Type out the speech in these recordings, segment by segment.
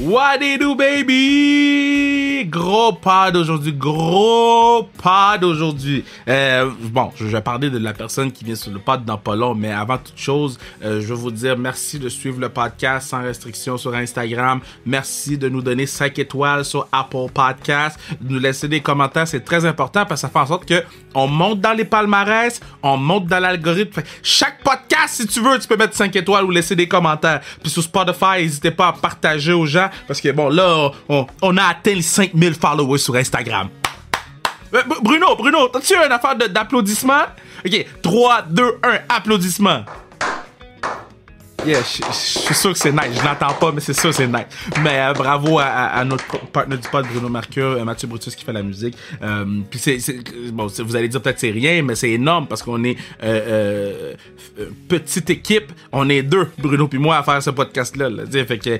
What it do, baby? Gros pod aujourd'hui. Bon, je vais parler de la personne qui vient sur le pod dans pas long, mais avant toute chose, je veux vous dire merci de suivre le podcast sans restriction sur Instagram. Merci de nous donner 5 étoiles sur Apple Podcasts. De nous laisser des commentaires, c'est très important parce que ça fait en sorte que on monte dans les palmarès, on monte dans l'algorithme. Chaque podcast, si tu veux, tu peux mettre 5 étoiles ou laisser des commentaires. Puis sur Spotify, n'hésitez pas à partager aux gens parce que bon, là, on a atteint les 5000 followers sur Instagram. Bruno, t'as-tu une affaire d'applaudissements? Ok, 3, 2, 1, applaudissements. Yeah, je suis sûr que c'est nice. Je l'entends pas, mais c'est sûr que c'est nice. Mais bravo à notre partenaire du pod, Bruno Mercure, Mathieu Brutus qui fait la musique. Puis bon, vous allez dire peut-être c'est rien, mais c'est énorme parce qu'on est petite équipe. On est deux, Bruno puis moi, à faire ce podcast-là. Fait que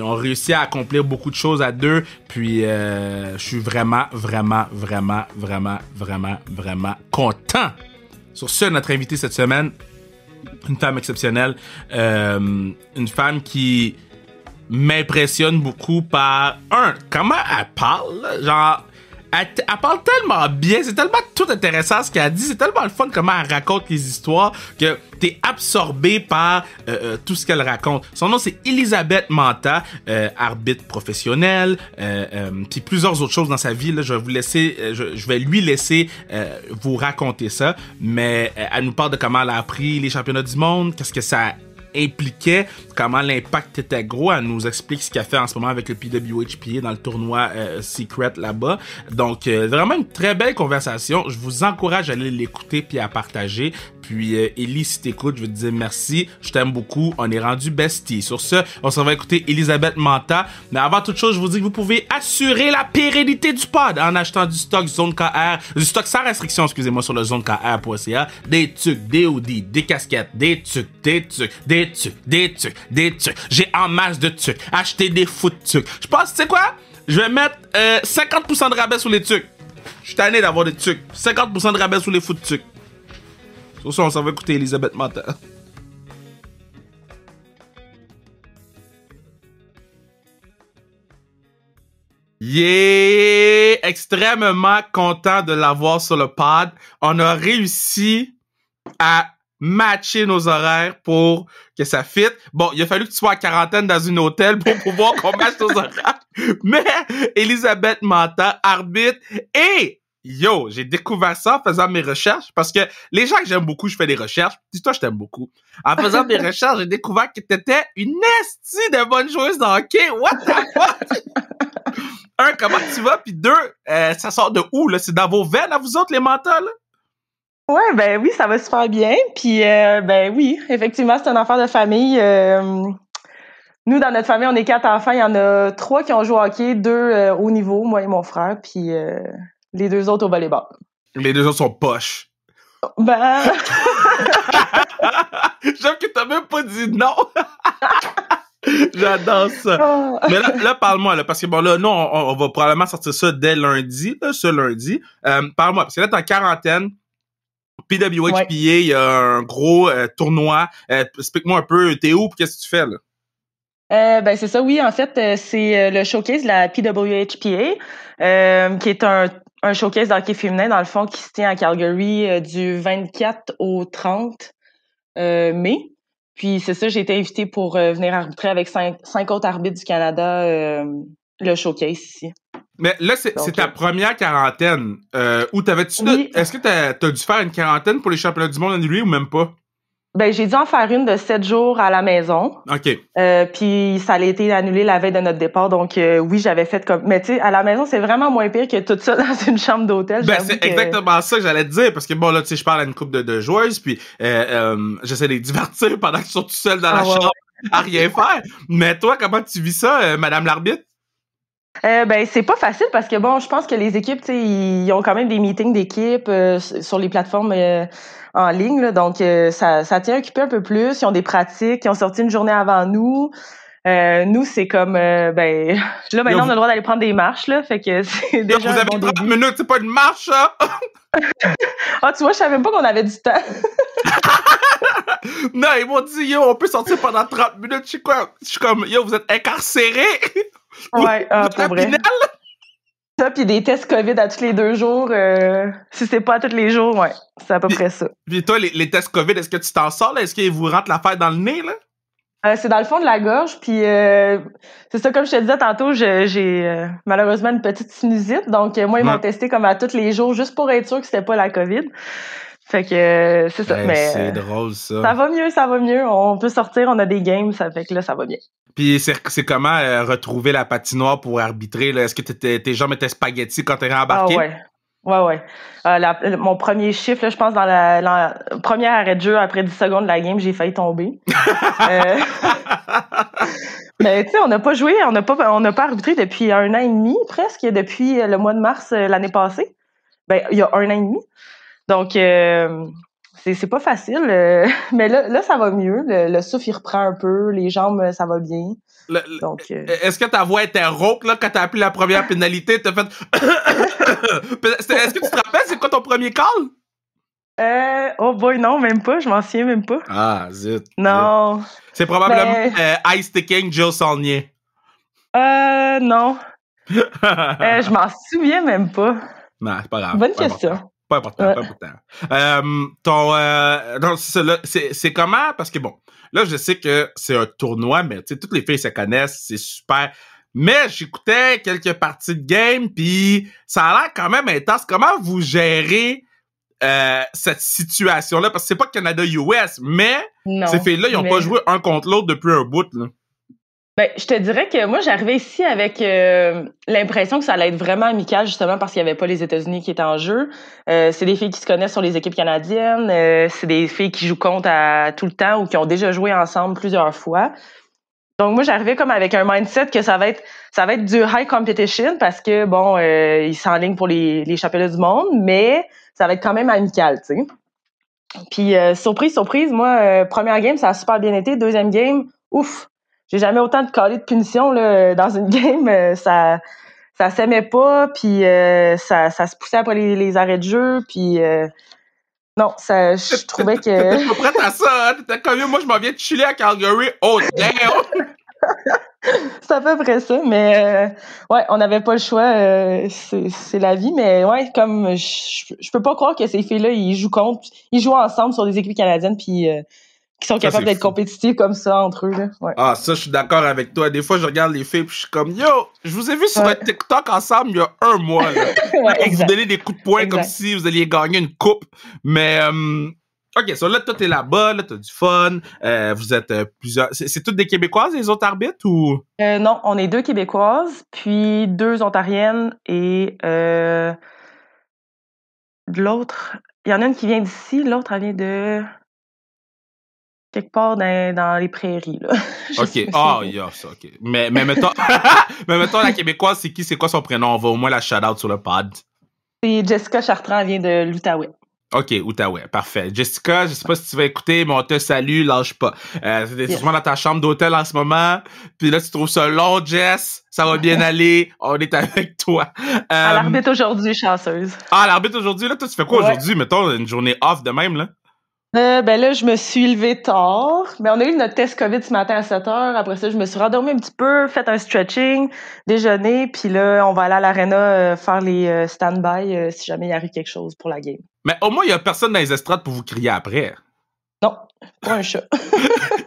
on réussit à accomplir beaucoup de choses à deux. Puis je suis vraiment content. Sur ce, notre invité cette semaine, une femme exceptionnelle, une femme qui m'impressionne beaucoup par comment elle parle, genre elle parle tellement bien, c'est tellement tout intéressant ce qu'elle dit, c'est tellement le fun comment elle raconte les histoires que t'es absorbé par tout ce qu'elle raconte. Son nom c'est Elisabeth Manta, arbitre professionnelle, puis plusieurs autres choses dans sa vie. Là, je vais lui laisser vous raconter ça, mais elle nous parle de comment elle a appris les championnats du monde, qu'est-ce que ça impliquait, comment l'impact était gros. Elle nous explique ce qu'elle fait en ce moment avec le PWHPA dans le tournoi Secret là-bas. Donc, vraiment une très belle conversation. Je vous encourage à aller l'écouter puis à partager. Puis, Ellie, si t'écoutes, je veux te dire merci. Je t'aime beaucoup. On est rendu besties. Sur ce, on s'en va écouter Elisabeth Manta. Mais avant toute chose, je vous dis que vous pouvez assurer la pérennité du pod en achetant du stock Zone KR, du stock sans restriction, excusez-moi, sur le zonekr.ca. Des tucs, des hoodies, des casquettes, des tucs. J'ai en masse de tucs. Achetez des fous de tucs. Je pense, tu sais quoi? Je vais mettre 50% de rabais sur les tucs. Je suis tanné d'avoir des tucs. 50% de rabais sur les fous de tucs. Sur ça, on s'en va écouter Elisabeth Manta. Yeah! Extrêmement content de l'avoir sur le pod. On a réussi à matcher nos horaires pour que ça fit. Bon, il a fallu que tu sois en quarantaine dans une hôtel pour pouvoir qu'on matche nos horaires. Mais Elisabeth Manta, arbitre, et yo, j'ai découvert ça en faisant mes recherches parce que les gens que j'aime beaucoup, je fais des recherches. Dis-toi, je t'aime beaucoup. En faisant mes recherches, j'ai découvert que t'étais une estie de bonne joueuse de hockey. What the fuck? Un, comment tu vas? Puis deux, ça sort de où, là? C'est dans vos veines à vous autres, les Manta, là? Ouais, ben oui, ça va super bien. Puis, ben oui, effectivement, c'est une affaire de famille. Nous, dans notre famille, on est 4 enfants. Il y en a 3 qui ont joué au hockey, 2 au niveau, moi et mon frère, puis les 2 autres au volleyball. Les 2 autres sont poches. Ben... J'aime que t'as même pas dit non. J'adore ça. Mais là, parle-moi, là, parce que bon, là, nous, on va probablement sortir ça dès lundi, là, ce lundi. Parle-moi, parce que là, t'es en quarantaine. PWHPA, il y a un gros tournoi. Explique-moi un peu, t'es où, qu'est-ce que tu fais, là? Ben c'est ça, oui. En fait, c'est le showcase de la PWHPA, qui est un showcase d'hockey féminin, dans le fond, qui se tient à Calgary du 24 au 30 mai. Puis c'est ça, j'ai été invitée pour venir arbitrer avec 5 autres arbitres du Canada, le showcase ici. Mais là, c'est ta première quarantaine. Où t'avais-tu... Oui. Est-ce que t'as dû faire une quarantaine pour les championnats du monde en lui ou même pas? Ben, j'ai dû en faire une de 7 jours à la maison. OK. Puis ça a été annulé la veille de notre départ. Donc, oui, j'avais fait comme... Mais tu sais, à la maison, c'est vraiment moins pire que tout ça dans une chambre d'hôtel. Ben, c'est exactement ça que j'allais te dire. Parce que bon, là, tu sais, je parle à une couple de joueuses. Puis j'essaie de les divertir pendant qu'ils sont tout seuls dans la chambre à rien faire. Mais toi, comment tu vis ça, Madame l'arbitre? Ben c'est pas facile parce que bon, je pense que les équipes, tu sais, ils ont quand même des meetings d'équipe sur les plateformes en ligne, là, donc ça tient occupé un peu plus. Ils ont des pratiques, ils ont sorti une journée avant nous. Nous, c'est comme ben là maintenant on a le droit d'aller prendre des marches là, fait que c'est déjà. Vous avez 30 minutes, c'est pas une marche, ça? Ah, tu vois, je savais même pas qu'on avait du temps. Non, ils m'ont dit, yo, on peut sortir pendant 30 minutes. Je sais quoi? Je suis comme, yo, vous êtes incarcérés? Ouais, Vous pour vrai. Ça, puis des tests COVID à tous les 2 jours. Si c'est pas à tous les jours, ouais, c'est à peu près ça. Puis toi, les tests COVID, est-ce que tu t'en sors, là? Est-ce qu'ils vous rentrent l'affaire dans le nez, là? C'est dans le fond de la gorge, puis c'est ça, comme je te disais tantôt, j'ai malheureusement une petite sinusite, donc moi, ils m'ont testé comme à tous les jours, juste pour être sûr que c'était pas la COVID. Fait que c'est ça, mais c'est drôle, ça. Ça va mieux, on peut sortir, on a des games, ça fait que là, ça va bien. Puis c'est comment retrouver la patinoire pour arbitrer, là? Est-ce que tes jambes étaient spaghetti quand t'es rembarqué? Ah ouais. Mon premier chiffre, là, je pense, dans la première arrêt de jeu, après 10 secondes de la game, j'ai failli tomber. Mais tu sais, on n'a pas joué, on n'a pas arbitré depuis 1 an et demi, presque, depuis le mois de mars l'année passée. Ben, il y a 1 an et demi. Donc, c'est pas facile. Mais là, ça va mieux. Le souffle, il reprend un peu. Les jambes, ça va bien. Donc, est-ce que ta voix était rauque là, quand t'as appelé la première pénalité? T'as fait... Est-ce que tu te rappelles, c'est quoi ton premier call? Oh boy, non, même pas. Je m'en souviens même pas. Ah, zut. Non. C'est probablement Ice Sticking Jill Saulnier. Non. Je m'en souviens même pas. Non, c'est pas grave. Bonne question. Pas important. Donc, c'est comment? Parce que bon, là, je sais que c'est un tournoi, mais tu sais, toutes les filles se connaissent, c'est super. Mais j'écoutais quelques parties de game, puis ça a l'air quand même intense. Comment vous gérez cette situation-là? Parce que c'est pas Canada-US, mais ces filles-là, ils ont pas joué un contre l'autre depuis un bout, là. Ben, je te dirais que moi, j'arrivais ici avec l'impression que ça allait être vraiment amical, justement, parce qu'il n'y avait pas les États-Unis qui étaient en jeu. C'est des filles qui se connaissent sur les équipes canadiennes. C'est des filles qui jouent contre tout le temps ou qui ont déjà joué ensemble plusieurs fois. Donc, moi, j'arrivais comme avec un mindset que ça va être du high competition parce que, bon, ils s'enlignent pour les championnats du monde, mais ça va être quand même amical, tu sais. Puis, surprise, moi, première game, ça a super bien été. Deuxième game, ouf! J'ai jamais autant de calés de punition là, dans une game. Ça s'aimait pas, puis ça se poussait après les arrêts de jeu, puis non, je trouvais que... T'étais pas prête à ça, hein? T'étais comme moi, je m'en viens de chiller à Calgary. Oh, damn! C'est à peu près ça, mais ouais, on n'avait pas le choix. C'est la vie, mais ouais, comme je peux pas croire que ces filles-là, ils jouent ensemble sur des équipes canadiennes, puis qui sont capables d'être compétitifs comme ça entre eux. Là. Ouais. Ah, ça, je suis d'accord avec toi. Des fois, je regarde les filles, puis je suis comme, yo, je vous ai vu sur votre TikTok ensemble il y a 1 mois. Là. Ouais, vous donnez des coups de poing comme si vous alliez gagner une coupe. Mais, OK, so là, toi, t'es là-bas, là, t'as du fun. Vous êtes plusieurs... C'est toutes des Québécoises, les autres arbitres, ou? Non, on est 2 Québécoises, puis 2 Ontariennes, et l'autre... Il y en a une qui vient d'ici, l'autre, elle vient de... quelque part dans les prairies, là. OK. Ça, OK. Mais mettons... mais mettons, la Québécoise, c'est qui? C'est quoi son prénom? On va au moins la shout-out sur le pod. C'est Jessica Chartrand, elle vient de l'Outaouais. OK, Outaouais, parfait. Jessica, je sais pas si tu vas écouter, mais on te salue, lâche pas. T'es sûrement dans ta chambre d'hôtel en ce moment, puis là, tu trouves ça long, Jess, ça va bien aller, on est avec toi. À l'arbitre aujourd'hui, chanceuse. Ah, l'arbitre aujourd'hui, là, toi, tu fais quoi aujourd'hui? Mettons, une journée off de même, là? Ben là, je me suis levée tard. Ben, on a eu notre test COVID ce matin à 7h. Après ça, je me suis rendormie un petit peu, fait un stretching, déjeuner, puis là, on va aller à l'aréna faire les stand-by si jamais il arrive quelque chose pour la game. Mais au moins, il y a personne dans les estrades pour vous crier après. Non, pas un chat.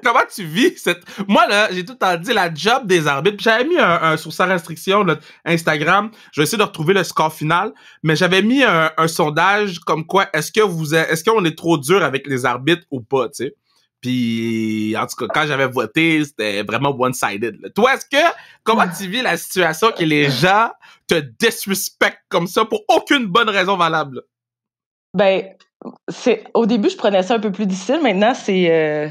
Comment tu vis cette... Moi, là, j'ai tout le temps dit la job des arbitres. J'avais mis un sur sa restriction, notre Instagram. Je vais essayer de retrouver le score final. Mais j'avais mis un sondage comme quoi, est-ce qu'on est trop dur avec les arbitres ou pas, tu sais? Puis, en tout cas, quand j'avais voté, c'était vraiment one-sided. Là. Toi, comment tu vis la situation que les gens te disrespectent comme ça pour aucune bonne raison valable? Ben, au début, je prenais ça un peu plus difficile. Maintenant, c'est...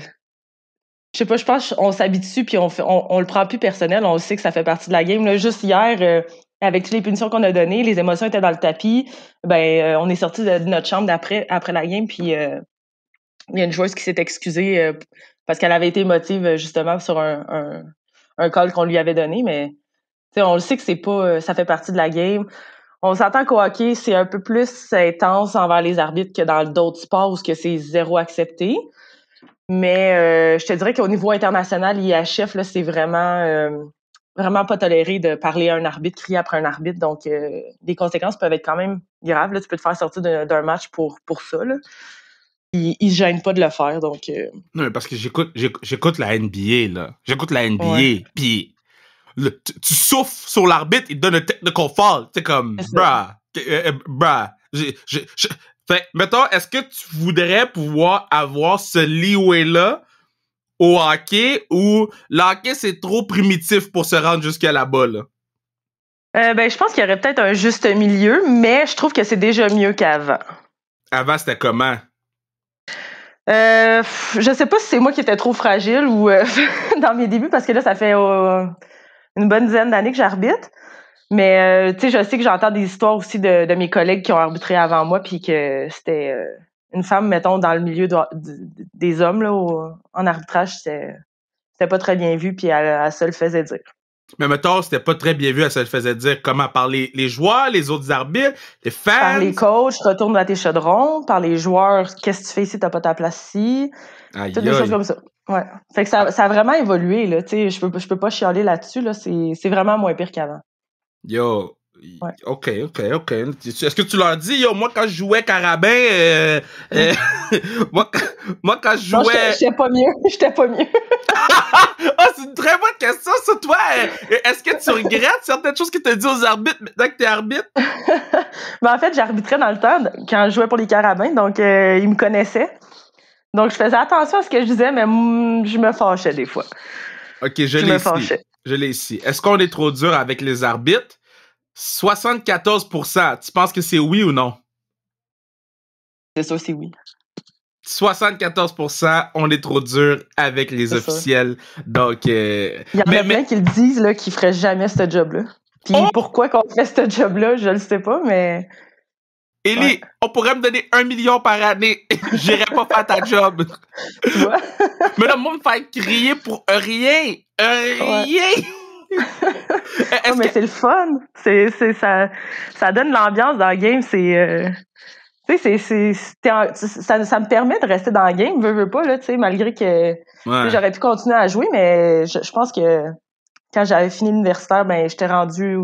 je sais pas, je pense qu'on s'habitue puis on le prend plus personnel. On sait que ça fait partie de la game. Là, juste hier, avec toutes les punitions qu'on a données, les émotions étaient dans le tapis. Ben, on est sorti de notre chambre après la game puis il y a une joueuse qui s'est excusée parce qu'elle avait été émotive justement sur un call qu'on lui avait donné. Mais on le sait que c'est pas, ça fait partie de la game. On s'entend qu'au hockey, c'est un peu plus intense envers les arbitres que dans d'autres sports où c'est zéro accepté. Mais je te dirais qu'au niveau international, IHF, là, c'est vraiment pas toléré de parler à un arbitre, crier après un arbitre. Donc, les conséquences peuvent être quand même graves. Là. Tu peux te faire sortir d'un match pour ça. Là. Ils se gênent pas de le faire. Donc, Non, mais parce que j'écoute la NBA, là. J'écoute la NBA, ouais. puis tu souffles sur l'arbitre, il te donne un technical foul. C'est comme, bruh. Fait, mettons, est-ce que tu voudrais pouvoir avoir ce leeway-là au hockey ou le hockey, c'est trop primitif pour se rendre jusqu'à là-bas, là? Je pense qu'il y aurait peut-être un juste milieu, mais je trouve que c'est déjà mieux qu'avant. Avant, c'était comment? Je sais pas si c'est moi qui étais trop fragile ou dans mes débuts, parce que là, ça fait une bonne dizaine d'années que j'arbitre. Mais tu sais, je sais que j'entends des histoires aussi de mes collègues qui ont arbitré avant moi, puis que c'était une femme, mettons, dans le milieu des hommes là, en arbitrage, c'était pas très bien vu, puis elle se le faisait dire. Mais mettons, c'était pas très bien vu, ça le faisait dire comment par les joueurs, les autres arbitres, les fans. Par les coachs, retourne à tes chaudrons. Par les joueurs, qu'est-ce que tu fais ici, t'as pas ta place ici. Toutes des choses comme ça. Ouais. Fait que ça a vraiment évolué, là. Tu sais, je peux pas chialer là-dessus, là. C'est vraiment moins pire qu'avant. Yo. Ouais. OK. Est-ce que tu leur dis, yo, moi, quand je jouais Carabin, moi, quand je jouais... Non, j'étais pas mieux. J'étais pas mieux. Ah, c'est une très bonne question, ça, toi. Est-ce que tu regrettes certaines choses que tu as dit aux arbitres maintenant que t'es arbitre? En fait, j'arbitrais dans le temps, quand je jouais pour les Carabins, donc ils me connaissaient. Donc, je faisais attention à ce que je disais, mais je me fâchais des fois. OK, je l'ai ici. Est-ce qu'on est trop dur avec les arbitres? 74%. Tu penses que c'est oui ou non? C'est ça, c'est oui. 74%, on est trop dur avec les officiels. Donc, il y en a plein qui le disent, là, qu'ils feraient jamais ce job-là. Puis pourquoi qu'on fait ce job-là, je le sais pas, mais... Élie, on pourrait me donner 1 million par année. J'irais pas faire ta job. Tu vois? Mais là, moi, me faire crier pour rien. Rien. Ouais. Mais c'est le fun. Ça donne l'ambiance dans le game. Tu sais, ça me permet de rester dans le game, veux pas, là, tu sais, malgré que j'aurais pu continuer à jouer, mais je pense que quand j'avais fini l'universitaire, ben, j'étais rendue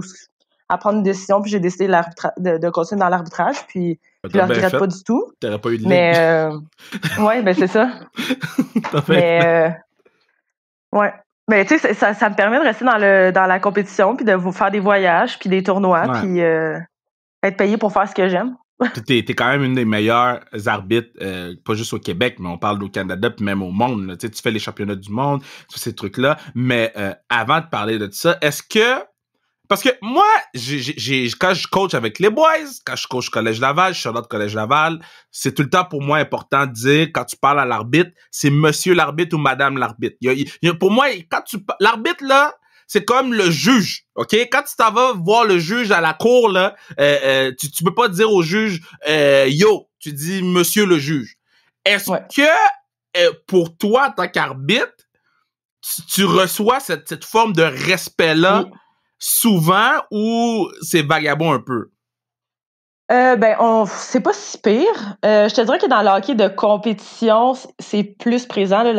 à prendre une décision, puis j'ai décidé de continuer dans l'arbitrage, puis je le regrette pas du tout. T'aurais pas eu de ligue. Mais, ouais, ben, c'est ça. Mais, ouais. Mais, tu sais, ça me permet de rester dans la compétition, puis de vous faire des voyages, puis des tournois, puis être payé pour faire ce que j'aime. T'es quand même une des meilleures arbitres, pas juste au Québec, mais on parle au Canada puis même au monde. Là. Tu fais les championnats du monde, tous ces trucs-là. Mais avant de parler de ça, est-ce que... Parce que moi, quand je coach avec les boys, quand je coach Collège Laval, je suis dans le Collège Laval, c'est tout le temps pour moi important de dire, quand tu parles à l'arbitre, c'est monsieur l'arbitre ou madame l'arbitre. Pour moi, l'arbitre, là, c'est comme le juge, OK? Quand tu t'en vas voir le juge à la cour, là, tu peux pas dire au juge yo, tu dis monsieur le juge. Est-ce que pour toi, en tant qu'arbitre, tu reçois cette forme de respect-là souvent ou c'est vagabond un peu? C'est pas si pire. Je te dirais que dans le hockey de compétition, c'est plus présent là,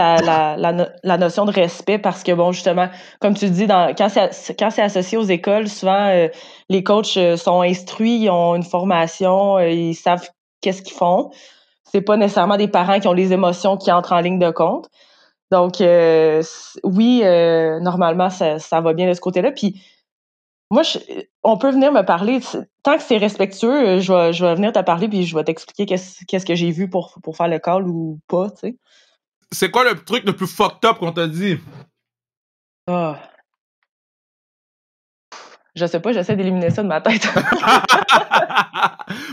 la notion de respect parce que bon, justement, comme tu dis, quand c'est associé aux écoles, souvent les coachs sont instruits, ils ont une formation, ils savent qu'est-ce qu'ils font. C'est pas nécessairement des parents qui ont les émotions qui entrent en ligne de compte. Donc oui, normalement ça va bien de ce côté-là. Puis moi, on peut venir me parler. Tant que c'est respectueux, je vais venir te parler puis je vais t'expliquer qu'est-ce que j'ai vu pour faire le call ou pas, tu sais. C'est quoi le truc le plus fucked up qu'on t'a dit? Oh. Je sais pas, j'essaie d'éliminer ça de ma tête.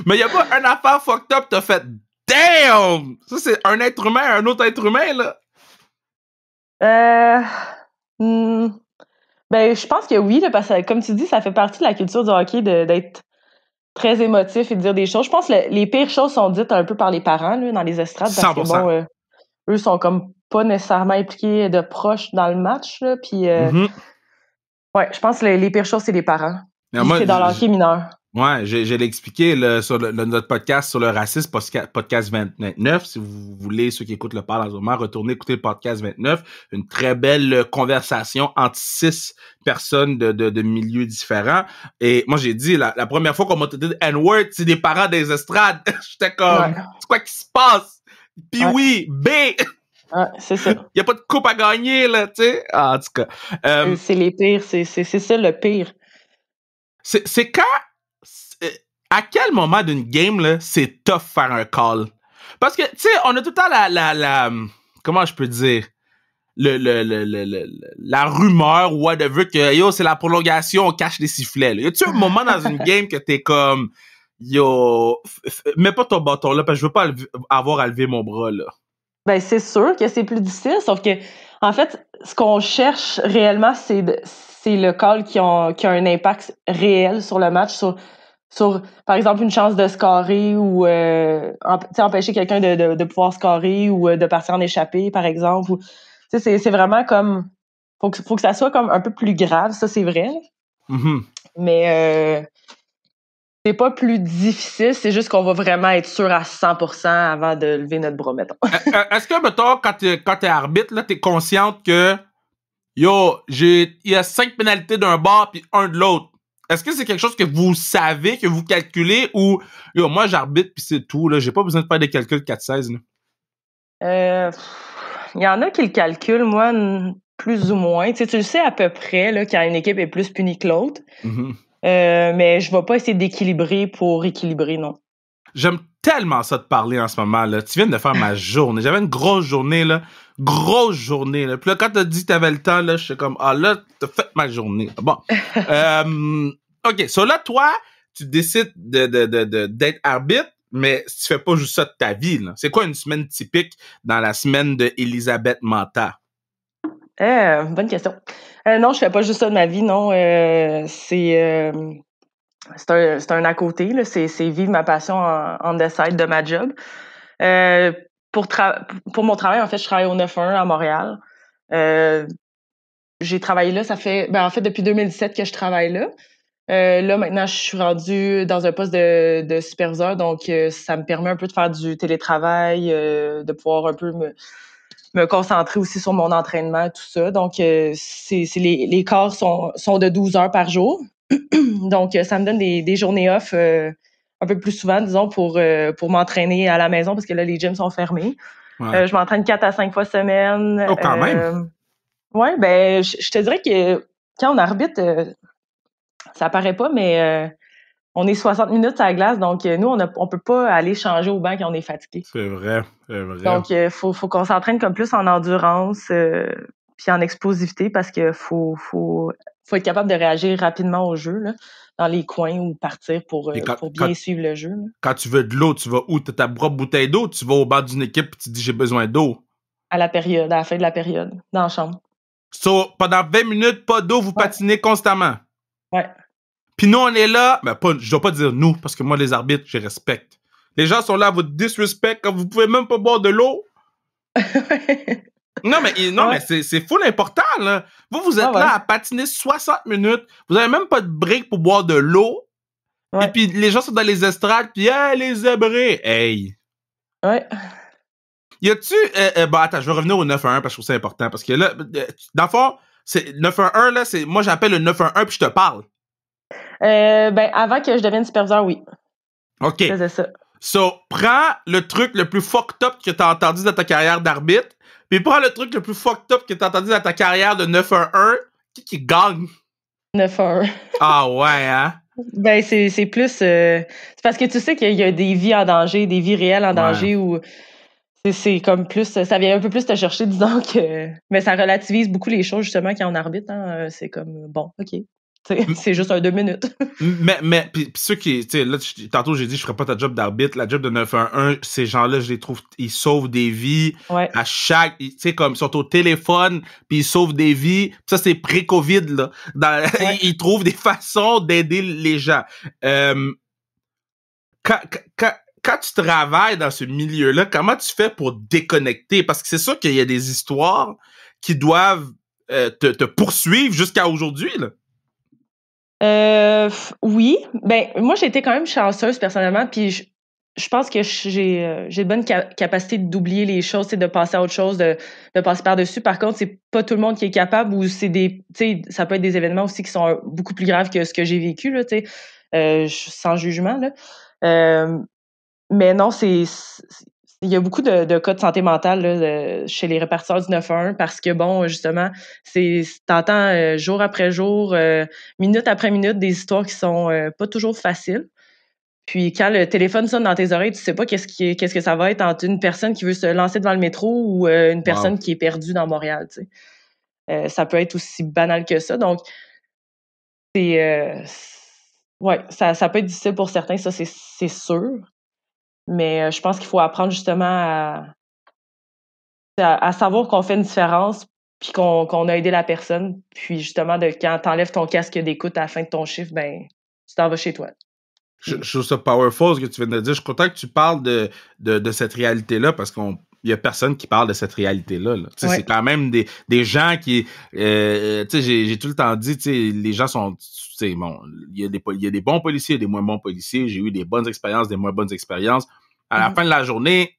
Mais y a pas un affaire fucked up t'as fait « Damn! » Ça, c'est un être humain, un autre être humain, là. Je pense que oui, là, parce que comme tu dis, ça fait partie de la culture du hockey d'être très émotif et de dire des choses. Je pense que les pires choses sont dites un peu par les parents là, dans les estrades parce 100%. que bon, eux sont comme pas nécessairement impliqués de proche dans le match. Puis ouais, je pense que les pires choses, c'est les parents. C'est dans le hockey mineur. Ouais, je l'ai expliqué là, sur notre podcast sur le racisme, podcast 29. Si vous voulez, ceux qui écoutent le parle en ce moment, retournez écouter le podcast 29. Une très belle conversation entre 6 personnes de milieux différents. Et moi, j'ai dit, la première fois qu'on m'a dit N-word, c'est des parents des estrades. J'étais comme, c'est quoi qui se passe? Puis oui, B! Ouais, c'est ça. Il y a pas de coupe à gagner, là, tu sais. Ah, en tout cas. C'est les pires, c'est ça le pire. C'est quand... À quel moment d'une game, là, c'est tough faire un call? Parce que, tu sais, on a tout le temps la comment je peux dire? La rumeur ou whatever que, yo, c'est la prolongation, on cache les sifflets, là. Y a-tu un moment dans une game que t'es comme, yo, mets pas ton bâton là, parce que je veux pas avoir à lever mon bras, là. Ben, c'est sûr que c'est plus difficile, sauf que, en fait, ce qu'on cherche réellement, c'est le call qui a un impact réel sur le match, sur par exemple, une chance de scorer ou empêcher quelqu'un de pouvoir scorer ou de partir en échappée, par exemple. C'est vraiment comme... Faut que ça soit comme un peu plus grave, ça, c'est vrai. Mm-hmm. Mais c'est pas plus difficile, c'est juste qu'on va vraiment être sûr à 100% avant de lever notre bras, mettons. Est-ce que, mettons, quand t'es arbitre, là, t'es consciente que, yo, il y a 5 pénalités d'un bord puis 1 de l'autre? Est-ce que c'est quelque chose que vous savez, que vous calculez, ou yo, moi j'arbitre puis c'est tout, là, j'ai pas besoin de faire des calculs 4-16, là? Il y en a qui le calculent, moi, plus ou moins. Tu le sais à peu près là, quand une équipe est plus punie que l'autre. Mm-hmm. Mais je vais pas essayer d'équilibrer pour équilibrer, non. J'aime tellement ça de parler en ce moment, là. Tu viens de faire ma journée. J'avais une grosse journée, là. Grosse journée, là. Puis là, quand t'as dit que t'avais le temps, là, je suis comme, ah, là, t'as fait ma journée. Bon. OK. So là, toi, tu décides d'être arbitre, mais tu fais pas juste ça de ta vie, là. C'est quoi une semaine typique dans la semaine de Elisabeth Manta? Bonne question. Non, je fais pas juste ça de ma vie, non. C'est un à côté, là. C'est vivre ma passion on the side de ma job. Pour mon travail, en fait, je travaille au 9-1 à Montréal. J'ai travaillé là, ça fait... en fait, depuis 2017 que je travaille là. Là, maintenant, je suis rendue dans un poste de superviseur, donc ça me permet un peu de faire du télétravail, de pouvoir un peu me concentrer aussi sur mon entraînement, tout ça. Donc, les quarts sont de 12 heures par jour. Donc, ça me donne des journées off un peu plus souvent, disons, pour m'entraîner à la maison, parce que là, les gyms sont fermés. Ouais. Je m'entraîne 4 à 5 fois semaine. Oh, quand même! Ouais, ben, je te dirais que quand on arbitre, ça paraît pas, mais on est 60 minutes à la glace, donc nous, on peut pas aller changer au banc quand on est fatigué. C'est vrai, c'est vrai. Donc, faut qu'on s'entraîne comme plus en endurance puis en explosivité, parce que faut être capable de réagir rapidement au jeu, là, dans les coins ou partir pour bien suivre le jeu. Là. Quand tu veux de l'eau, tu vas où? T'as ta propre bouteille d'eau? Tu vas au bas d'une équipe et tu dis j'ai besoin d'eau? À la fin de la période, dans la chambre. So, pendant 20 minutes, pas d'eau, vous patinez constamment? Ouais. Puis nous, on est là, je dois pas dire nous, parce que moi, les arbitres, je respecte. Les gens sont là à vous disrespect quand vous pouvez même pas boire de l'eau. Non, mais c'est full important, là. Vous êtes là à patiner 60 minutes. Vous avez même pas de break pour boire de l'eau. Ouais. Et puis les gens sont dans les estrades, puis hey, les zébrés! Hey! Ouais. Y a-tu... attends, je vais revenir au 9-1 parce que je trouve ça important. Parce que là, dans le fond, 9-1, là, c'est... Moi, j'appelle le 9-1 puis je te parle. Avant que je devienne superviseur, oui. OK. Je faisais ça. So, prends le truc le plus fucked up que t'as entendu dans ta carrière d'arbitre, puis prends le truc le plus fucked up que t'as entendu dans ta carrière de 9-1. Qui gagne? 9-1. Ah ouais, hein? Ben, c'est plus... c'est parce que tu sais qu'il y a des vies en danger, des vies réelles en danger, où c'est comme plus... Ça vient un peu plus te chercher, disons que... Mais ça relativise beaucoup les choses, justement, quand on arbitre. Hein, c'est comme, bon, OK. C'est juste un 2 minutes. mais puis ceux qui, tu sais, là, tantôt j'ai dit je ferais pas ta job d'arbitre, la job de 9-1, ces gens-là, je les trouve, ils sauvent des vies à chaque, tu sais, comme ils sont au téléphone, puis ils sauvent des vies. Pis ça c'est pré-Covid là. Ils trouvent des façons d'aider les gens. Quand tu travailles dans ce milieu-là, comment tu fais pour déconnecter? Parce que c'est sûr qu'il y a des histoires qui doivent te poursuivre jusqu'à aujourd'hui là. Oui. Ben, moi, j'ai été quand même chanceuse personnellement, puis je pense que j'ai de bonnes capacités d'oublier les choses, de passer à autre chose, de passer par-dessus. Par contre, c'est pas tout le monde qui est capable, ou c'est ça peut être des événements aussi qui sont beaucoup plus graves que ce que j'ai vécu, là, sans jugement, là. Mais non, il y a beaucoup de cas de santé mentale là, chez les répartiteurs du 911 parce que, bon, justement, t'entends jour après jour, minute après minute, des histoires qui sont pas toujours faciles. Puis quand le téléphone sonne dans tes oreilles, tu sais pas qu'est-ce que ça va être entre une personne qui veut se lancer devant le métro ou une personne qui est perdue dans Montréal, tu sais. Ça peut être aussi banal que ça. Donc, ouais, ça peut être difficile pour certains, ça, c'est sûr. Mais je pense qu'il faut apprendre justement à savoir qu'on fait une différence, puis qu'on a aidé la personne. Puis justement, quand t'enlèves ton casque d'écoute à la fin de ton chiffre, ben, tu t'en vas chez toi. Je trouve ça powerful ce que tu viens de dire. Je suis content que tu parles de cette réalité-là parce qu'il y a personne qui parle de cette réalité-là. Là. Ouais. C'est quand même des gens qui... j'ai tout le temps dit, les gens sont... Bon, il y a des bons policiers et des moins bons policiers. J'ai eu des bonnes expériences, des moins bonnes expériences. À la fin de la journée,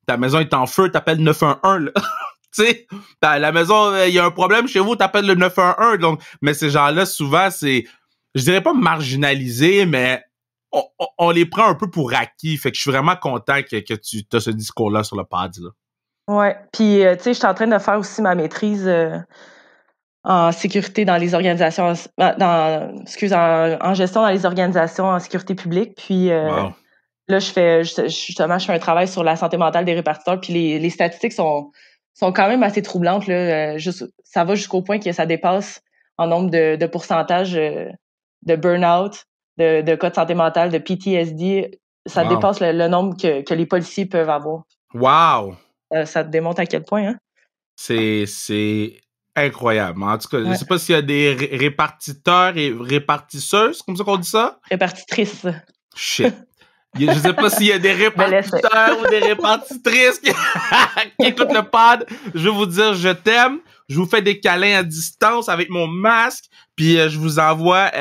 ta maison est en feu, t'appelles 911. Là. Tu sais, la maison, il y a un problème chez vous, t'appelles le 911. Donc, mais ces gens-là, souvent, c'est... Je dirais pas marginalisés, mais... On les prend un peu pour acquis. Fait que je suis vraiment content que tu as ce discours-là sur le pod. Là. Ouais. Puis, tu sais, je suis en train de faire aussi ma maîtrise en sécurité dans les organisations, en gestion dans les organisations en sécurité publique. Puis, là, je fais un travail sur la santé mentale des répartiteurs. Puis, les statistiques sont quand même assez troublantes. Là. Ça va jusqu'au point que ça dépasse en nombre de pourcentage de burn-out, de cas de santé mentale, de PTSD, ça dépasse le nombre que les policiers peuvent avoir. Wow! Ça te démontre à quel point, hein? C'est incroyable. En tout cas, je sais pas s'il y a des répartiteurs et répartisseuses, comme ça qu'on dit ça? Répartitrices. Shit. Je sais pas s'il y a des répartiteurs ou des répartitrices qui écoutent le pod. Je vais vous dire, je t'aime. Je vous fais des câlins à distance avec mon masque. Puis je vous envoie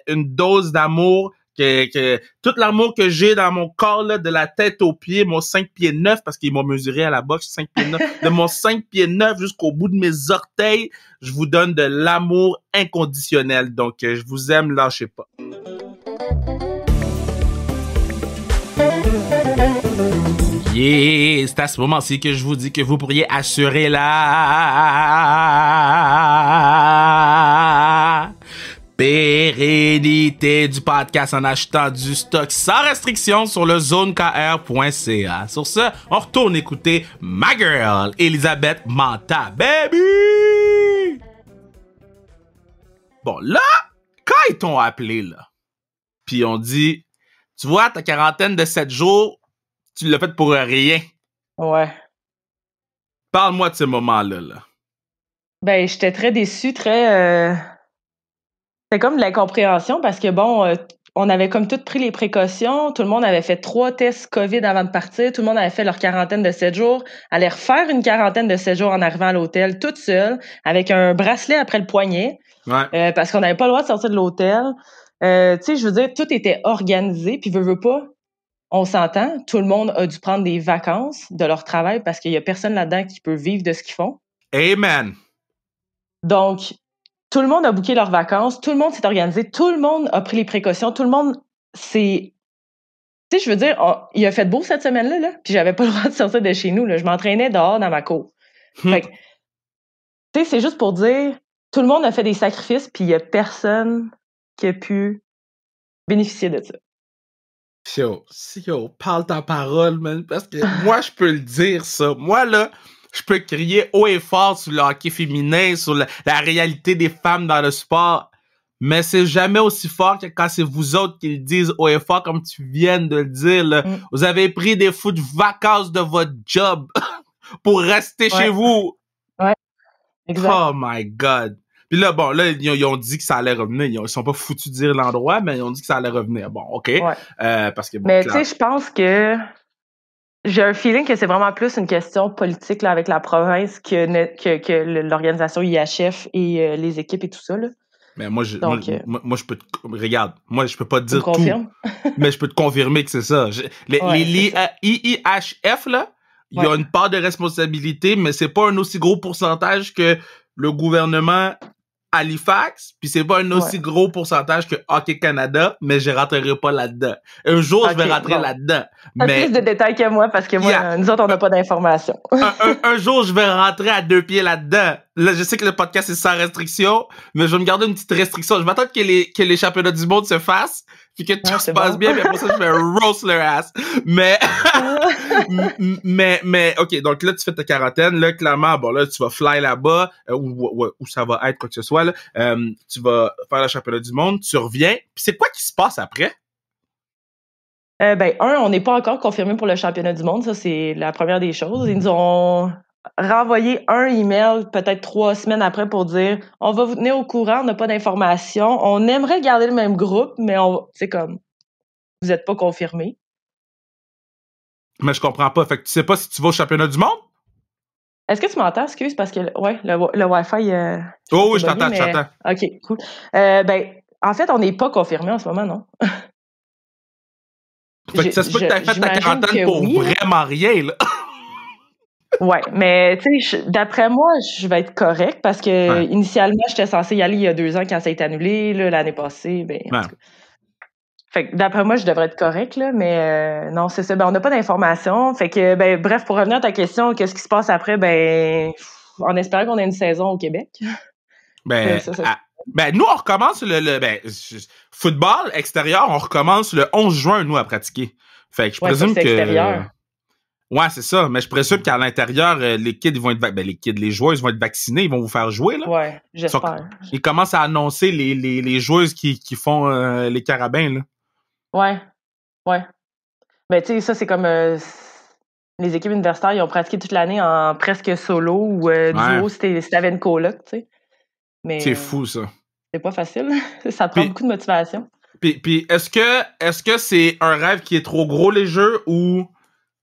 une dose d'amour. Tout l'amour que j'ai dans mon corps, là, de la tête aux pieds, mon 5 pieds 9, parce qu'ils m'ont mesuré à la boxe 5 pieds 9, de mon 5 pieds 9 jusqu'au bout de mes orteils, je vous donne de l'amour inconditionnel. Donc, je vous aime, lâchez pas. Yeah, c'est à ce moment-ci que je vous dis que vous pourriez assurer la pérennité du podcast en achetant du stock sans restriction sur le zonekr.ca. Sur ce, on retourne écouter ma girl, Elisabeth Manta, baby! Bon, là, quand ils t'ont appelé, là, puis on dit, tu vois, ta quarantaine de 7 jours, tu l'as fait pour rien. Ouais. Parle-moi de ce moment-là, là. Ben, j'étais très déçue, très... C'était comme de l'incompréhension parce que, bon, on avait comme toutes pris les précautions. Tout le monde avait fait 3 tests COVID avant de partir. Tout le monde avait fait leur quarantaine de 7 jours. Allait refaire une quarantaine de 7 jours en arrivant à l'hôtel, toute seule, avec un bracelet après le poignet. Ouais. Parce qu'on n'avait pas le droit de sortir de l'hôtel. Tu sais, je veux dire, tout était organisé. Puis, veux pas, on s'entend. Tout le monde a dû prendre des vacances de leur travail parce qu'il y a personne là-dedans qui peut vivre de ce qu'ils font. Amen. Donc, tout le monde a booké leurs vacances, tout le monde s'est organisé, tout le monde a pris les précautions, tout le monde s'est... Tu sais, je veux dire, il a fait beau cette semaine-là, là, puis j'avais pas le droit de sortir de chez nous, là. Je m'entraînais dehors dans ma cour. Fait que, tu sais, c'est juste pour dire, tout le monde a fait des sacrifices, puis il y a personne qui a pu bénéficier de ça. Yo, parle ta parole, man, parce que moi, je peux le dire, ça. Moi, là, je peux crier haut et fort sur le hockey féminin, sur la réalité des femmes dans le sport, mais c'est jamais aussi fort que quand c'est vous autres qui le disent haut et fort, comme tu viens de le dire, là. Vous avez pris des fous de vacances de votre job pour rester chez vous. Ouais, exact. Oh my God. Puis là, bon, là, ils ont dit que ça allait revenir. Ils sont pas foutus de dire l'endroit, mais ils ont dit que ça allait revenir. Bon, OK. Ouais. Parce que, bon, mais tu sais, je pense que j'ai un feeling que c'est vraiment plus une question politique là, avec la province que l'organisation IHF et les équipes et tout ça. Là. Mais moi, Donc, je peux regarde, moi, je peux pas te tu me dire tout, confirmes? mais je peux te confirmer que c'est ça. Ouais, c'est ça. IIHF, là, il y a Ouais. une part de responsabilité, mais c'est pas un aussi gros pourcentage que le gouvernement Halifax, puis c'est pas un aussi Ouais. gros pourcentage que Hockey Canada, mais je rentrerai pas là-dedans. Un jour, je vais OK, rentrer bon. là-dedans. T'as plus Mais, de détails que moi parce que yeah, moi, nous autres, on n'a pas d'informations. un jour, je vais rentrer à 2 pieds là-dedans. Là, je sais que le podcast est sans restriction, mais je vais me garder une petite restriction. Je vais attendre que les championnats du monde se fassent, puis que tout se passe bien, puis après ça, je vais roast leur ass. Mais, OK, donc là, tu fais ta quarantaine. Là, clairement, bon, là, tu vas fly là-bas, où ça va être, quoi que ce soit, là. Tu vas faire le championnat du monde, tu reviens, puis c'est quoi qui se passe après? Ben, on n'est pas encore confirmé pour le championnat du monde. Ça, c'est la première des choses. Ils nous ont renvoyé un email peut-être 3 semaines après pour dire on va vous tenir au courant, on n'a pas d'informations. On aimerait garder le même groupe, mais c'est comme vous n'êtes pas confirmé. Mais je comprends pas. Fait que tu sais pas si tu vas au championnat du monde? Est-ce que tu m'entends? Excuse, parce que le Wi-Fi. Oh oui, je bugué, t'entends, mais... je t'entends. OK, cool. Ben, en fait, on n'est pas confirmé en ce moment, non? Fait que ça se peut que t'aies fait ta quarantaine pour oui, vraiment rien, là. Ouais, mais tu sais, d'après moi, je vais être correct parce que Ouais. initialement, j'étais censée y aller il y a 2 ans quand ça a été annulé. Là, l'année passée, ben, en Ouais. tout cas. Fait que d'après moi, je devrais être correct, là, mais non, c'est ça. Ben, on n'a pas d'informations. Fait que, ben, bref, pour revenir à ta question, qu'est-ce qui se passe après? Ben, en espérant qu'on ait une saison au Québec. Ben, Ça, ben, nous, on recommence football extérieur, on recommence le 11 juin, nous, à pratiquer. Fait que je ouais, ça, présume c'est que... extérieur. Ouais, c'est ça. Mais je présume qu'à l'intérieur, les kids, ils vont être... les joueuses vont être vaccinées, ils vont vous faire jouer, là. Ouais, j'espère. Ils commencent à annoncer les joueuses qui font les carabins, là. Ouais, ouais. Ben, tu sais, ça, c'est comme les équipes universitaires, ils ont pratiqué toute l'année en presque solo ou duo Ouais. si t'avais une coloc, tu sais. Mais C'est fou, ça. c'est pas facile. Ça prend beaucoup de motivation. Puis est-ce que c'est un rêve qui est trop gros, les jeux, ou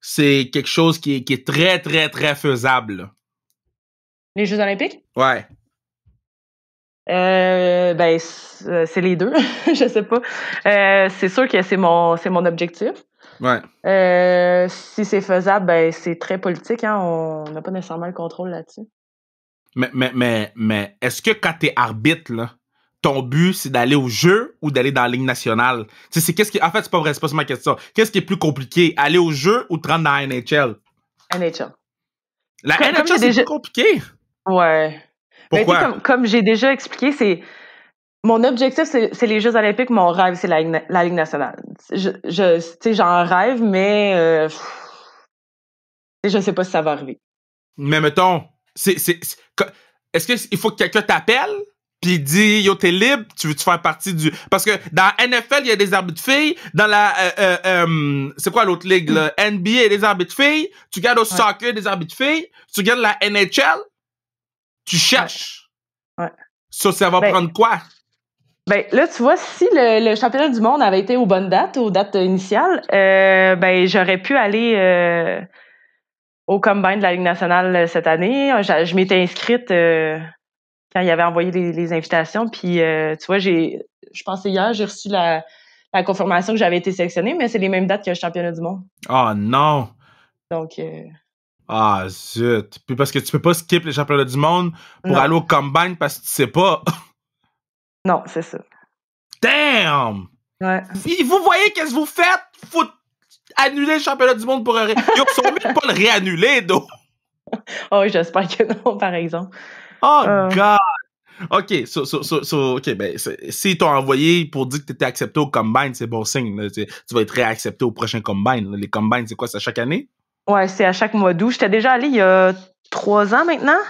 c'est quelque chose qui est très, très, très faisable? Les Jeux olympiques? Ouais. Ben, c'est les deux. Je sais pas. C'est sûr que c'est mon objectif. Ouais. Si c'est faisable, ben, c'est très politique, hein. On n'a pas nécessairement le contrôle là-dessus. Mais est-ce que quand t'es arbitre, là, ton but, c'est d'aller au jeu ou d'aller dans la Ligue nationale? Tu sais, en fait, c'est pas vrai, c'est pas ça ma question. Qu'est-ce qui est plus compliqué? Aller au jeu ou te rendre dans la NHL? NHL. La Comme NHL, j'ai c'est déjà... plus compliqué. Ouais. Pourquoi? Ben, comme j'ai déjà expliqué, c'est mon objectif, c'est les Jeux olympiques. Mon rêve, c'est la Ligue nationale. Tu sais, j'en rêve, mais je sais pas si ça va arriver. Mais mettons, est-ce qu'il faut que quelqu'un t'appelle puis dit yo t'es libre, tu veux-tu faire partie du... Parce que dans NFL il y a des arbitres filles, dans la c'est quoi l'autre ligue là? NBA il y a des arbitres filles, tu regardes au soccer des arbitres filles, tu regardes la NHL, tu cherches. Ouais. Ça va prendre quoi? Ben là, tu vois, si le championnat du monde avait été aux bonnes dates, aux dates initiales, ben j'aurais pu aller au Combine de la Ligue nationale cette année. Je m'étais inscrite quand il avait envoyé les invitations. Puis, tu vois, je pensais hier, j'ai reçu la confirmation que j'avais été sélectionnée, mais c'est les mêmes dates que le championnat du monde. Oh non! Donc, Ah zut! Puis parce que tu peux pas skip les championnats du monde pour non. aller au Combine parce que tu sais pas. Non, c'est ça. Damn! Ouais. Vous voyez qu'est-ce que vous faites? Faut annuler le championnat du monde pour... Yo, ils sont même pas le réannuler, donc. Oh, j'espère que non, par exemple. Oh, God! OK, OK, ben, s'ils t'ont envoyé pour dire que t'étais accepté au Combine, c'est bon signe. Là, tu vas être réaccepté au prochain Combine. Là. Les Combines, c'est quoi, c'est à chaque année? Ouais, c'est à chaque mois d'août. J'étais déjà allée il y a 3 ans maintenant.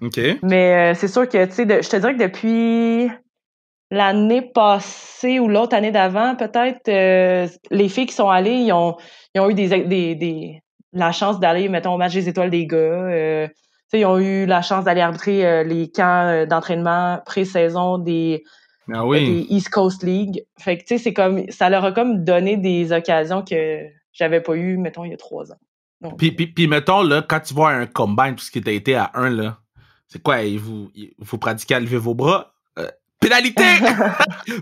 OK. Mais c'est sûr que, tu sais, je te dirais que depuis l'année passée ou l'autre année d'avant, peut-être, les filles qui sont allées, ils ont eu la chance d'aller, mettons, au match des étoiles des gars. Tu sais, ils ont eu la chance d'aller arbitrer les camps d'entraînement pré-saison des East Coast League. Fait que, tu sais, c'est comme, ça leur a comme donné des occasions que j'avais pas eues, mettons, il y a 3 ans. Donc, puis mettons, là, quand tu vois un Combine, puisque t'as été à un, là, c'est quoi, il vous pratiquez à lever vos bras? Pénalité!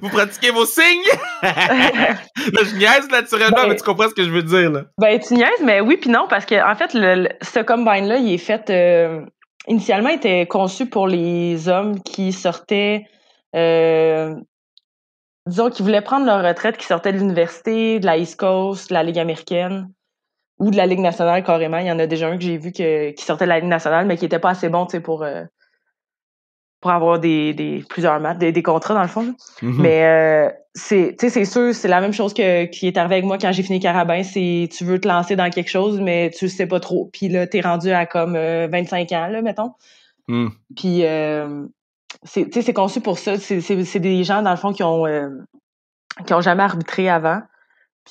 Vous pratiquez vos signes? Là, je niaise naturellement, mais tu comprends ce que je veux dire, là. Ben, tu niaises, mais oui puis non, parce que en fait, ce combine-là, il est fait... initialement, il était conçu pour les hommes qui sortaient... disons, qui voulaient prendre leur retraite, qui sortaient de l'université, de la East Coast, de la Ligue américaine ou de la Ligue nationale, carrément. Il y en a déjà un que j'ai vu qui sortait de la Ligue nationale, mais qui était pas assez bon, tu sais, pour avoir plusieurs matchs, des contrats dans le fond. Mm-hmm. Mais c'est sûr, c'est la même chose qui est arrivé avec moi quand j'ai fini Carabin. C'est tu veux te lancer dans quelque chose, mais tu le sais pas trop. Puis là, t'es rendu à comme 25 ans, là, mettons. Puis c'est conçu pour ça. C'est des gens, dans le fond, qui ont jamais arbitré avant.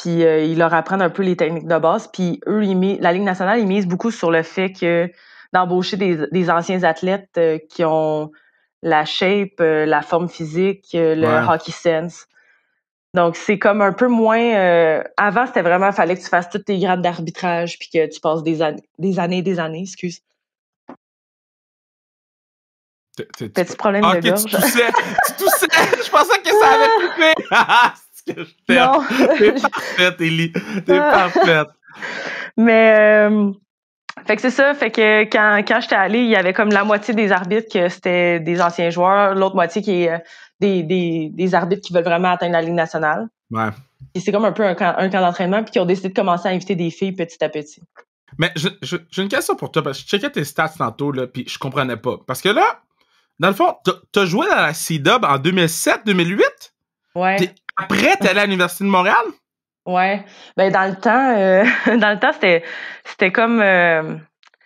Puis ils leur apprennent un peu les techniques de base. Puis eux, la Ligue nationale, ils misent beaucoup sur le fait que d'embaucher des anciens athlètes qui ont la shape, la forme physique, le hockey sense. Donc, c'est comme un peu moins... avant, c'était vraiment... fallait que tu fasses tous tes grades d'arbitrage puis que tu passes des années, excuse. Petit problème de gorge. Tu toussais! Je pensais que ça avait coupé! Non! T'es parfaite, Élie! T'es parfaite! Mais... fait que c'est ça, fait que quand j'étais allée, il y avait comme la moitié des arbitres que c'était des anciens joueurs, l'autre moitié qui est des arbitres qui veulent vraiment atteindre la Ligue nationale. Ouais. Et c'est comme un peu un camp d'entraînement, puis qui ont décidé de commencer à inviter des filles petit à petit. Mais j'ai une question pour toi, parce que je checkais tes stats tantôt, là, puis je comprenais pas. Parce que là, dans le fond, t'as joué dans la C-Dub en 2007-2008? Ouais. Puis après, t'es allé à l'Université de Montréal? Ouais. Ben, dans le temps, c'était comme...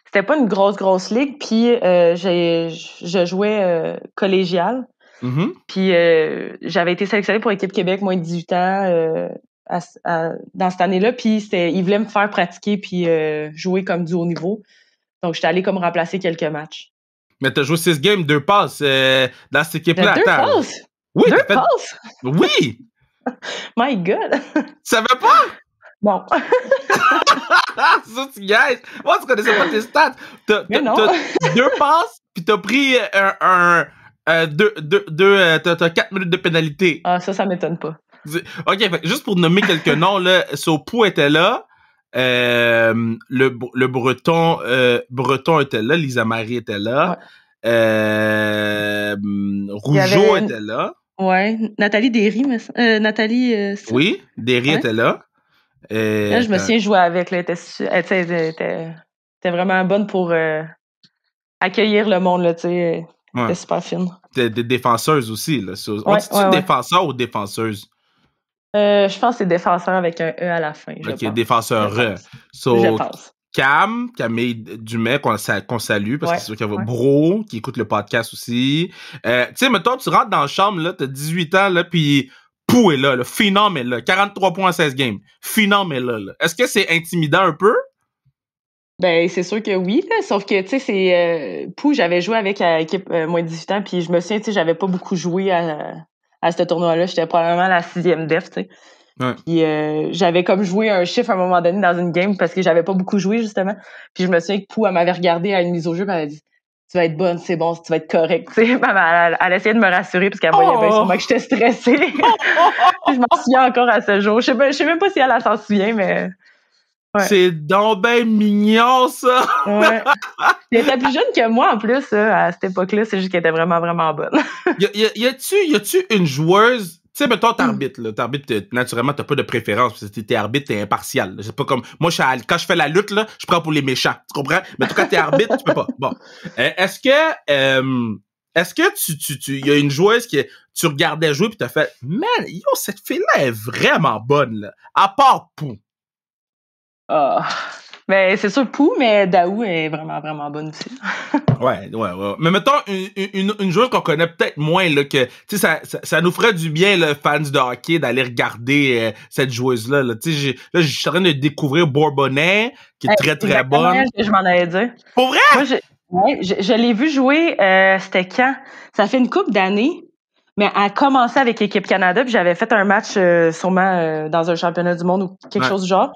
c'était pas une grosse ligue, puis je jouais collégial. Mm-hmm. Puis j'avais été sélectionnée pour l'équipe Québec, moins de 18 ans, dans cette année-là. Puis ils voulaient me faire pratiquer puis jouer comme du haut niveau. Donc, j'étais allée comme remplacer quelques matchs. Mais t'as joué 6 games, 2 passes dans cette équipe-là. 2 passes? Oui, 2 passes? Oui! My God! Tu savais pas? Bon. Ça, tu gagnes. Moi, tu connaissais pas tes stats. T'as 2 passes, puis t'as pris t'as 4 minutes de pénalité. Ah, ça m'étonne pas. OK, fait, juste pour nommer quelques noms, là, Sopou était là, le Breton était là, Lisa Marie était là, Rougeau était là. Ouais, Nathalie Derry, Nathalie... oui, Derry était là. Là, je me souviens jouer avec, là, elle était vraiment bonne pour accueillir le monde, là, tu sais. Elle était super fine. Des défenseuses aussi, là. On dit-tu défenseur ou défenseuse? Je pense que c'est défenseur avec un E à la fin. OK, défenseur. Je pense. Camille Dumais, qu'on salue, parce que c'est sûr qu'il y a Bro, qui écoute le podcast aussi. Tu sais, mettons, tu rentres dans la chambre, là, t'as 18 ans, là, pis Pou est là, Phenom est là. 43 points en 16 games. Phenom est là. Est-ce que c'est intimidant un peu? Ben, c'est sûr que oui, là, sauf que, tu sais, c'est... Pou, j'avais joué avec l'équipe moins de 18 ans, puis je me souviens, tu sais, j'avais pas beaucoup joué à ce tournoi-là. J'étais probablement la 6e def, tu sais. Ouais. Puis j'avais comme joué un chiffre à un moment donné dans une game parce que j'avais pas beaucoup joué, justement. Puis je me souviens que Pou, elle m'avait regardé à une mise au jeu, puis elle m'a dit « Tu vas être bonne, c'est bon, tu vas être correct. » Tu sais, elle essayait de me rassurer parce qu'elle voyait bien sûrement que j'étais stressée. Je m'en souviens encore à ce jour. Je sais même pas si elle s'en souvient, mais... Ouais. C'est donc ben mignon, ça! Ouais. Elle était plus jeune que moi, en plus, à cette époque-là. C'est juste qu'elle était vraiment, vraiment bonne. y a-tu une joueuse... Tu sais, mettons, t'arbitres, là. T'arbitres, naturellement, t'as pas de préférence, parce que t'es arbitre, t'es impartial. C'est pas comme, moi, quand je fais la lutte, là, je prends pour les méchants. Tu comprends? Mais quand t'es arbitre, tu peux pas. Bon. Est-ce que tu y a une joueuse que tu regardais jouer pis t'as fait, man, yo, cette fille-là est vraiment bonne, là. À part Pou. Ah. Mais c'est sûr, Pou, mais Daou est vraiment, vraiment bonne aussi. Ouais. Mais mettons, une joueuse qu'on connaît peut-être moins, là, que, tu sais, ça nous ferait du bien, là, fans de hockey, d'aller regarder cette joueuse-là, là. Tu sais, je suis en train de découvrir Bourbonnais, qui est très, très bonne. Je m'en allais dire. Pour vrai? Moi, je l'ai vu jouer, c'était quand? Ça fait une couple d'années, mais elle a commencé avec l'équipe Canada, puis j'avais fait un match sûrement dans un championnat du monde ou quelque chose du genre.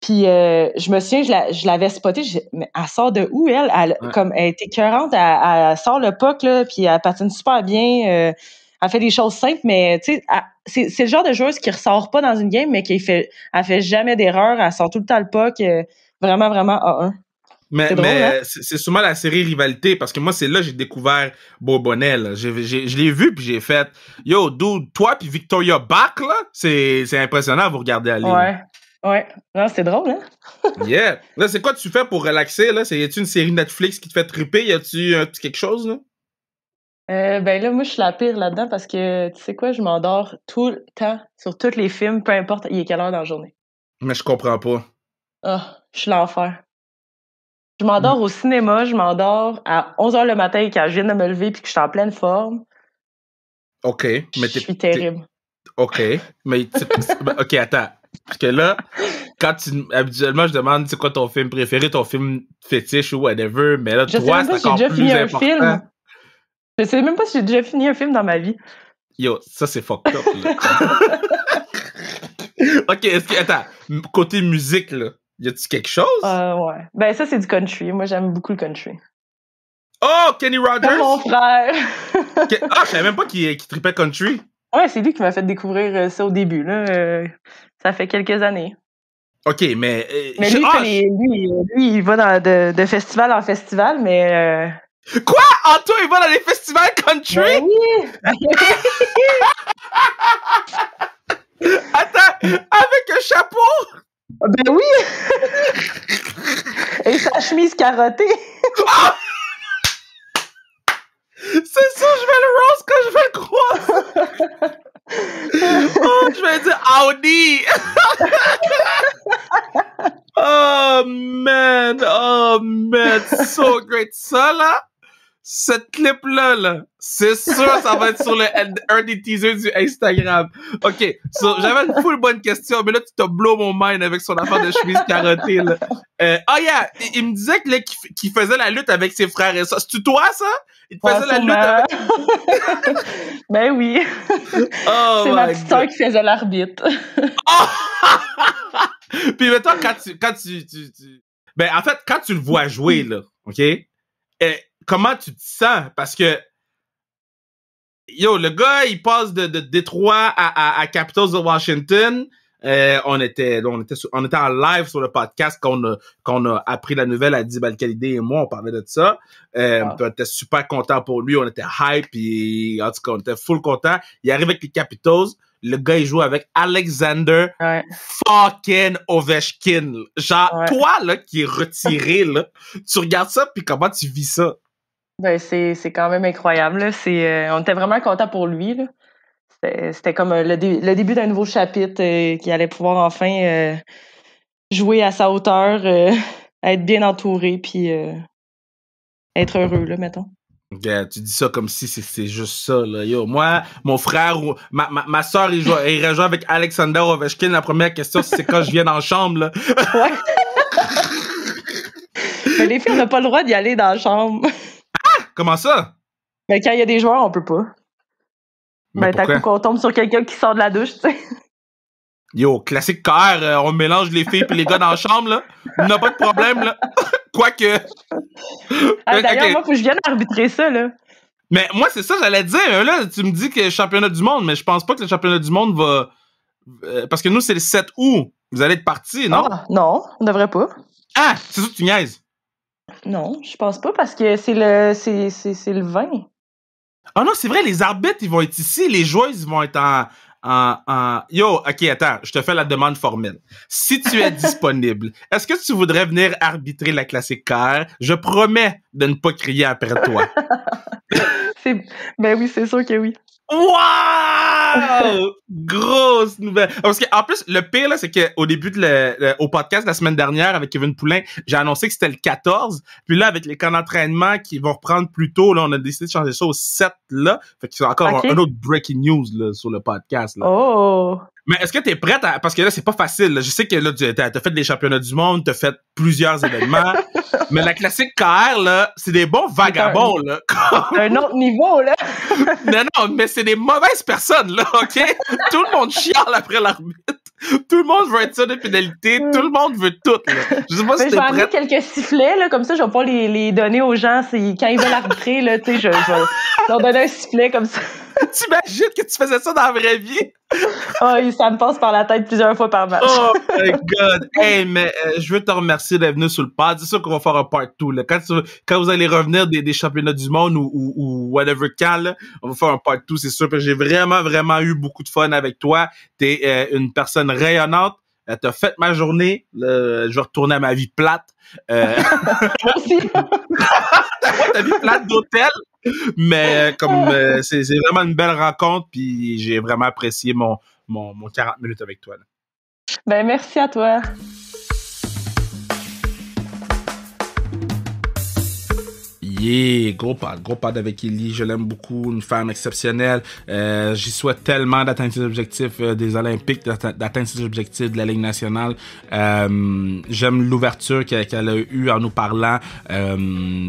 Puis je me souviens, je l'avais spotée, mais elle sort de où, elle? Comme elle était écœurante, elle sort le puck, là, puis elle patine super bien. elle fait des choses simples, mais tu sais, c'est le genre de joueuse qui ressort pas dans une game, mais elle fait jamais d'erreur, elle sort tout le temps le puck, vraiment, vraiment A1. Mais drôle, hein? c'est souvent la série Rivalité, parce que moi, c'est là que j'ai découvert Bourbonnais, là. Je l'ai vu, puis j'ai fait, yo, dude, toi puis Victoria Bach, là, c'est impressionnant à vous regarder aller. Ouais. Non, c'est drôle, hein? Yeah. Là, c'est quoi tu fais pour relaxer, là? Y a-tu une série Netflix qui te fait triper? Y a-tu un petit quelque chose, là? Ben là, moi, je suis la pire là-dedans parce que, tu sais quoi, je m'endors tout le temps sur tous les films, peu importe il est quelle heure dans la journée. Mais je comprends pas. Ah, je suis l'enfer. Je m'endors au cinéma, je m'endors à 11h le matin quand je viens de me lever puis que je suis en pleine forme. OK. Mais je suis terrible. OK. Mais, OK, attends. Parce que là, habituellement, je demande c'est quoi ton film préféré, ton film fétiche ou whatever, mais là, toi, c'est encore plus important. Je sais même pas si j'ai déjà fini un film dans ma vie. Yo, ça, c'est fucked up, là. OK, attends, côté musique, là, y a-tu quelque chose? Ouais. Ben, ça, c'est du country. Moi, j'aime beaucoup le country. Oh, Kenny Rogers? Comme mon frère! Je savais même pas qu'il tripait country. Ouais, c'est lui qui m'a fait découvrir ça au début, là. Ça fait quelques années. OK, mais... mais lui, il va de festival en festival, mais... Quoi? Anto, il va dans les festivals country? Ben oui! Attends, avec un chapeau? Ben oui! Et sa chemise carottée. C'est ça, je vais le rose quand je vais le croire. Oh, je vais dire Audi. Oh man, so great. Ça là, cette clip-là, c'est sûr, ça va être sur un des teasers du Instagram. OK, so, j'avais une full bonne question, mais là, tu t'as blow mon mind avec son affaire de chemise carottée, là. Il me disait qu'il faisait la lutte avec ses frères et ça. C'est-tu toi, ça? Il te faisait la lutte avec... Ben oui. Oh, c'est ma petite soeur qui faisait l'arbitre. Puis mettons, quand tu... Ben, en fait, quand tu le vois jouer, là, OK? Comment tu te sens? Parce que, yo, le gars, il passe de Détroit à Capitals de Washington. On était en live sur le podcast qu'on a appris la nouvelle à Dib Al-Khalidé et moi, on parlait de ça. On était super contents pour lui, on était hype, et en tout cas, on était full contents. Il arrive avec les Capitals. Le gars, il joue avec Alexander fucking Ovechkin. Genre, toi, là, qui est retiré, là, tu regardes ça, puis comment tu vis ça? Ben, c'est quand même incroyable, là. On était vraiment contents pour lui, là. C'était comme le début d'un nouveau chapitre qui allait pouvoir enfin jouer à sa hauteur, être bien entouré, puis être heureux, là, mettons. Yeah, tu dis ça comme si c'est juste ça, là. Yo, moi, mon frère, ma soeur, il rejoint avec Alexander Ovechkin. La première question, c'est quand je viens dans la chambre, là. Ouais. Mais les filles n'ont pas le droit d'y aller dans la chambre. Ah! Comment ça? Mais quand il y a des joueurs, on peut pas. Mais t'as coup qu'on tombe sur quelqu'un qui sort de la douche, tu sais. Yo, classique KR, on mélange les filles et les gars dans la chambre, là. On n'a pas de problème, là. Quoique. D'ailleurs, moi, faut que je vienne arbitrer ça, là. Mais moi, c'est ça, j'allais dire. Là, tu me dis que le championnat du monde, mais je pense pas que le championnat du monde va... parce que nous, c'est le 7 août. Vous allez être partis, non? Ah, non, on devrait pas. Ah, c'est ça que tu niaises? Non, je pense pas, parce que c'est le 20. Ah non, c'est vrai, les arbitres, ils vont être ici, les joueuses, ils vont être en... Yo, OK, attends, je te fais la demande formelle. Si tu es disponible, est-ce que tu voudrais venir arbitrer la Classique KR? Je promets de ne pas crier après toi. Ben oui, c'est sûr que oui. Wow! Grosse nouvelle. Parce que en plus, le pire, là, c'est qu'au début au podcast la semaine dernière avec Kevin Poulin, j'ai annoncé que c'était le 14. Puis là, avec les camps d'entraînement qui vont reprendre plus tôt, là, on a décidé de changer ça au 7, là. Fait que c'est encore un autre breaking news, là, sur le podcast, là. Oh! Mais est-ce que t'es prête parce que là, c'est pas facile, là. Je sais que là, t'as fait des championnats du monde, t'as fait plusieurs événements. Mais la Classique KR, là, c'est des bons vagabonds, là. Un autre niveau, là. Non, mais c'est des mauvaises personnes, là, OK? Tout le monde chiale après l'arbitre. Tout le monde veut être ça de pénalité. Tout le monde veut tout, là. Je sais pas si t'es prête. Je vais amener quelques sifflets, là, comme ça, je vais pas les donner aux gens. Quand ils veulent arbitrer, là, tu sais, je vais leur donner un sifflet comme ça. T'imagines que tu faisais ça dans la vraie vie? Oh, ça me passe par la tête plusieurs fois par match. Oh my God! Hey, mais je veux te remercier d'être venu sur le pod. C'est sûr qu'on va faire un part 2. Là. Quand vous allez revenir des championnats du monde ou whatever quand, là, on va faire un part 2, c'est sûr. Parce que j'ai vraiment eu beaucoup de fun avec toi. T'es une personne rayonnante. T'as fait ma journée. Je vais retourner à ma vie plate. Moi aussi. Ta vie plate d'hôtel. Mais comme c'est vraiment une belle rencontre, puis j'ai vraiment apprécié mon 40 minutes avec toi. Là. Ben, merci à toi. Yeah, gros pad avec Ellie, je l'aime beaucoup, une femme exceptionnelle. J'y souhaite tellement d'atteindre ses objectifs des Olympiques, d'atteindre ses objectifs de la Ligue nationale. J'aime l'ouverture qu'elle a eue en nous parlant.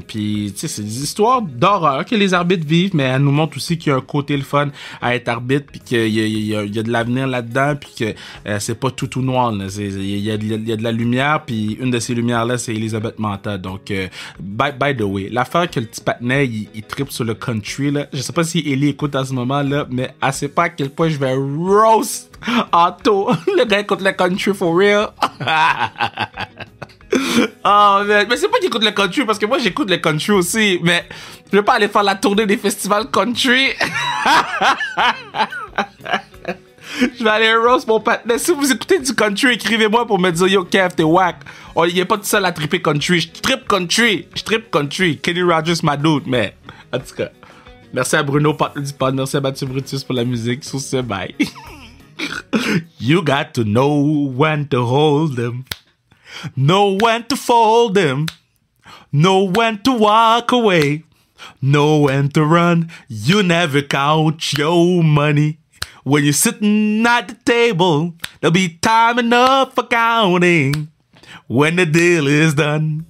Puis, tu sais, c'est des histoires d'horreur que les arbitres vivent, mais elle nous montre aussi qu'il y a un côté le fun à être arbitre, puis qu'il y a de l'avenir là-dedans, puis que c'est pas tout noir. Il y a de la lumière, puis une de ces lumières-là, c'est Elisabeth Manta. Donc, by the way, l'affaire que le petit patinet, il tripe sur le country, là. Je sais pas si Ellie écoute à ce moment-là, mais elle sait pas à quel point je vais roast Otto. Le gars écoute le country for real. Oh, mais c'est pas qu'il écoute le country, parce que moi, j'écoute le country aussi, mais je vais pas aller faire la tournée des festivals country. Je vais aller roast mon patinet. Si vous écoutez du country, écrivez-moi pour me dire yo Kev, t'es whack. Oh, il est pas tout seul à tripper country. Je trippe country. Kenny Rogers, ma dude, mais en tout cas. Merci à Bruno, partenaire du pod. Merci à Mathieu Brutus pour la musique. Sur ce, bye. You got to know when to hold them. Know when to fold them. Know when to walk away. Know when to run. You never count your money. When you're sitting at the table, there'll be time enough for counting when the deal is done.